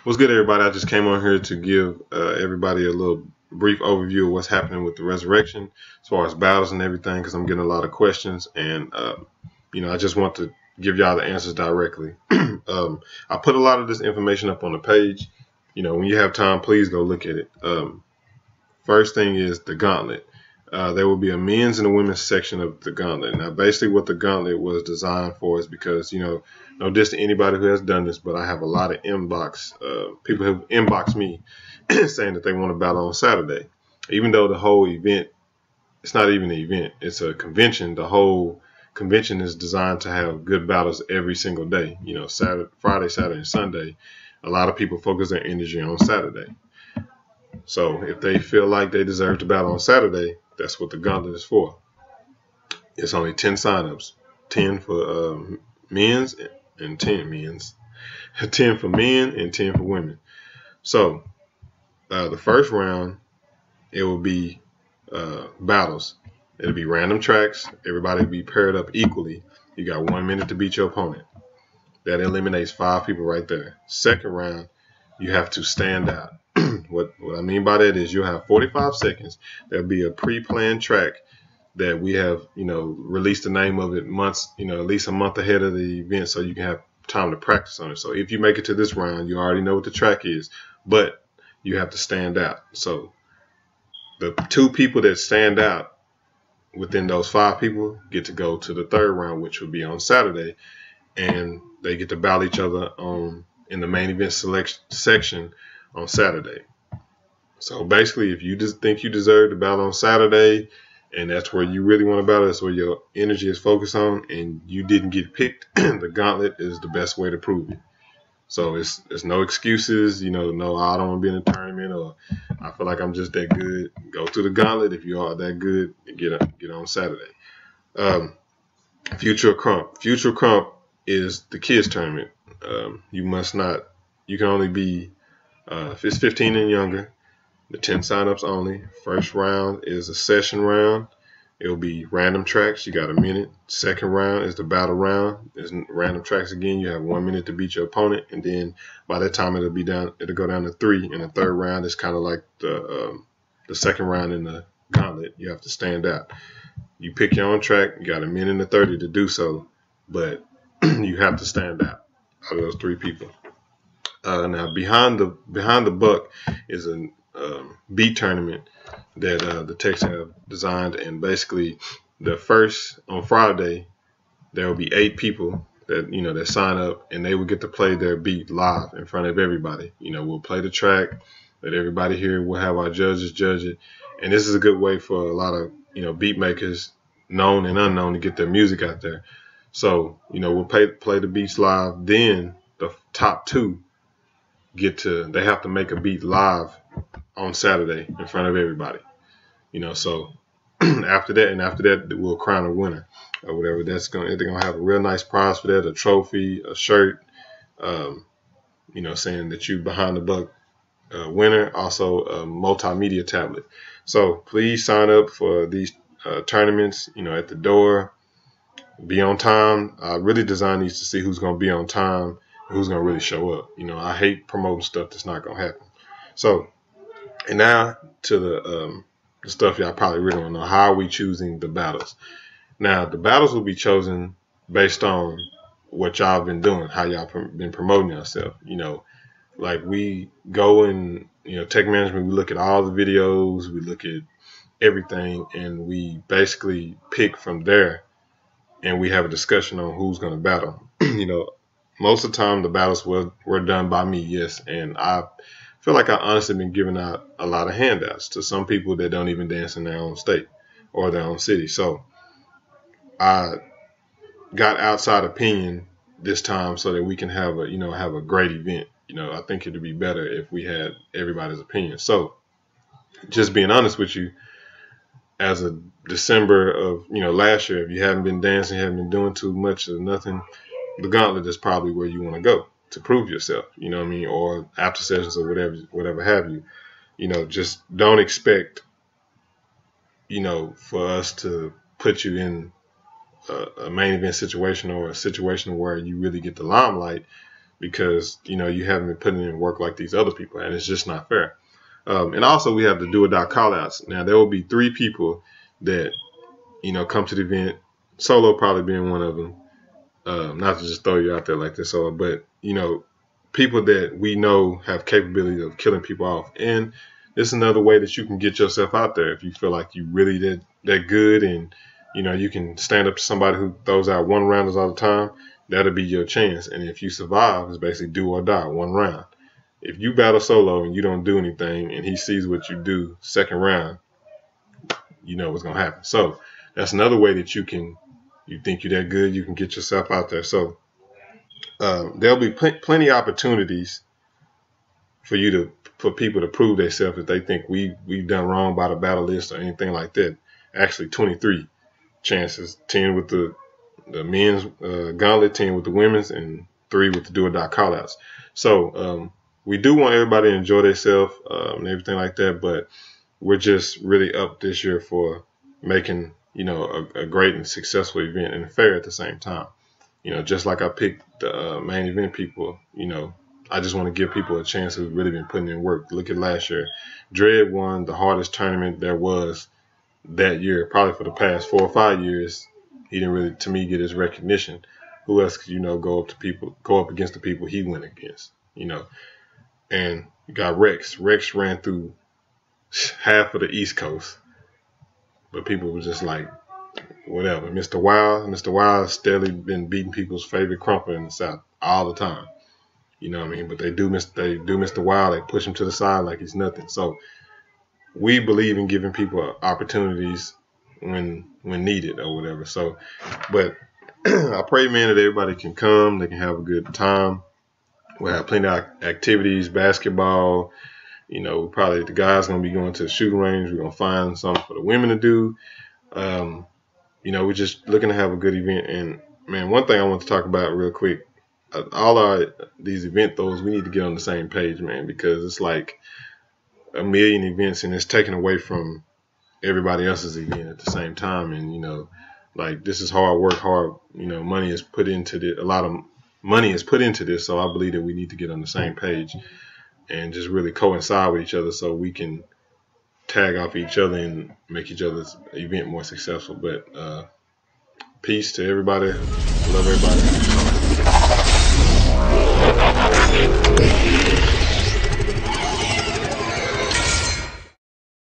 What's good, everybody? I just came on here to give everybody a little brief overview of what's happening with the resurrection as far as battles and everything, because I'm getting a lot of questions, and I just want to give y'all the answers directly. I put a lot of this information up on the page. When you have time, please go look at it. First thing is the gauntlet. There will be a men's and a women's section of the gauntlet. Now, basically what the gauntlet was designed for is because, no diss to anybody who has done this, but I have a lot of people who inbox me saying that they want to battle on Saturday. Even though the whole event, it's not even an event, it's a convention. The whole convention is designed to have good battles every single day. Friday, Saturday, and Sunday. A lot of people focus their energy on Saturday. So if they feel like they deserve to battle on Saturday, that's what the gauntlet is for. It's only 10 signups, 10 for men's and 10 men's, 10 for men and 10 for women. So the first round, it will be battles. It'll be random tracks. Everybody will be paired up equally. You got 1 minute to beat your opponent. That eliminates 5 people right there. Second round, you have to stand out. What I mean by that is you'll have 45 seconds. There'll be a pre-planned track that we have, released the name of it months, at least a month ahead of the event, so you can have time to practice on it. So if you make it to this round, you already know what the track is, but you have to stand out. So the 2 people that stand out within those 5 people get to go to the third round, which will be on Saturday, and they get to battle each other in the main event section on Saturday. So basically, if you just think you deserve to battle on Saturday, and that's where you really want to battle, that's where your energy is focused on, and you didn't get picked, the gauntlet is the best way to prove it. So it's no excuses, no, I don't want to be in a tournament, or I feel like I'm just that good. Go to the gauntlet. If you are that good, get on Saturday. Future Crump is the kids tournament. You can only be, if it's 15 and younger, the 10 signups only. First round is a session round. It'll be random tracks. You got a minute. Second round is the battle round. There's random tracks again. You have 1 minute to beat your opponent, and then by that time it'll go down to 3. And the third round is kind of like the second round in the gauntlet. You have to stand out. You pick your own track. You got a minute and 30 to do so, but you have to stand out of those 3 people. Now behind the buck is a beat tournament that the Techs have designed, and basically on Friday there will be 8 people that sign up, and they will get to play their beat live in front of everybody. We'll play the track, let everybody hear. We'll have our judges judge it, and this is a good way for a lot of beat makers, known and unknown, to get their music out there. So we'll play the beats live. Then the top 2 they have to make a beat live on Saturday in front of everybody. So after that we'll crown a winner or whatever. They're gonna have a real nice prize for that, a trophy, a shirt, saying that you behind the buck winner, also a multimedia tablet. So please sign up for these tournaments, at the door. Be on time. I really designed these to see who's gonna be on time, who's gonna really show up. I hate promoting stuff that's not gonna happen. So, and now to the stuff y'all probably really want to know. How are we choosing the battles? Now, the battles will be chosen based on what y'all been doing, how y'all been promoting yourself. Like we go and, Tech Management, we look at all the videos, we look at everything, and we basically pick from there, and we have a discussion on who's going to battle. Most of the time the battles were done by me, yes, and I feel like I honestly been giving out a lot of handouts to some people that don't even dance in their own state or their own city. So I got outside opinion this time so that we can have a great event. I think it'd be better if we had everybody's opinion. So just being honest with you, as of December of last year, if you haven't been dancing, haven't been doing too much or nothing, the gauntlet is probably where you want to go to prove yourself, or after sessions or whatever have you. Just don't expect, for us to put you in a main event situation or a situation where you really get the limelight because you haven't been putting in work like these other people, and it's just not fair. And also we have the do or die call outs. Now there will be 3 people that come to the event, Solo probably being one of them. Not to just throw you out there like this, Solo, but people that we know have capability of killing people off. And it's another way that you can get yourself out there if you feel like you really that good, and you can stand up to somebody who throws out 1-rounders all the time. That'll be your chance. And if you survive, it's basically do or die, 1 round. If you battle Solo and you don't do anything and he sees what you do 2nd round, you know what's going to happen. So that's another way that you think you're that good, you can get yourself out there. So there'll be plenty of opportunities for people to prove themselves if they think we've done wrong by the battle list or anything like that. Actually, 23 chances, 10 with the men's gauntlet, 10 with the women's, and 3 with the do or die callouts. So we do want everybody to enjoy themselves and everything like that, but we're just really up this year for making a great and successful event and fair at the same time. Just like I picked the main event people, I just want to give people a chance who've really been putting in work. Look at last year. Dread won the hardest tournament there was that year, probably for the past 4 or 5 years. He didn't really, to me, get his recognition. Who else could, go up against the people he went against, And you got Rex. Rex ran through half of the East Coast, but people were just like, whatever. Mr. Wild steadily been beating people's favorite crumper in the South all the time. You know what I mean? But they do Mr. Wild. They push him to the side like he's nothing. So we believe in giving people opportunities when needed or whatever. So, but I pray, man, that everybody can come. They can have a good time. We'll have plenty of activities, basketball. Probably the guys going to be going to the shooting range. We're going to find something for the women to do. We're just looking to have a good event. And, man, one thing I want to talk about real quick, all these event throws, we need to get on the same page, man, because it's like a million events and it's taken away from everybody else's event at the same time. And, this is hard work, money is put into this. A lot of money is put into this. So I believe that we need to get on the same page and just really coincide with each other so we can tag off each other and make each other's event more successful. But peace to everybody. Love everybody.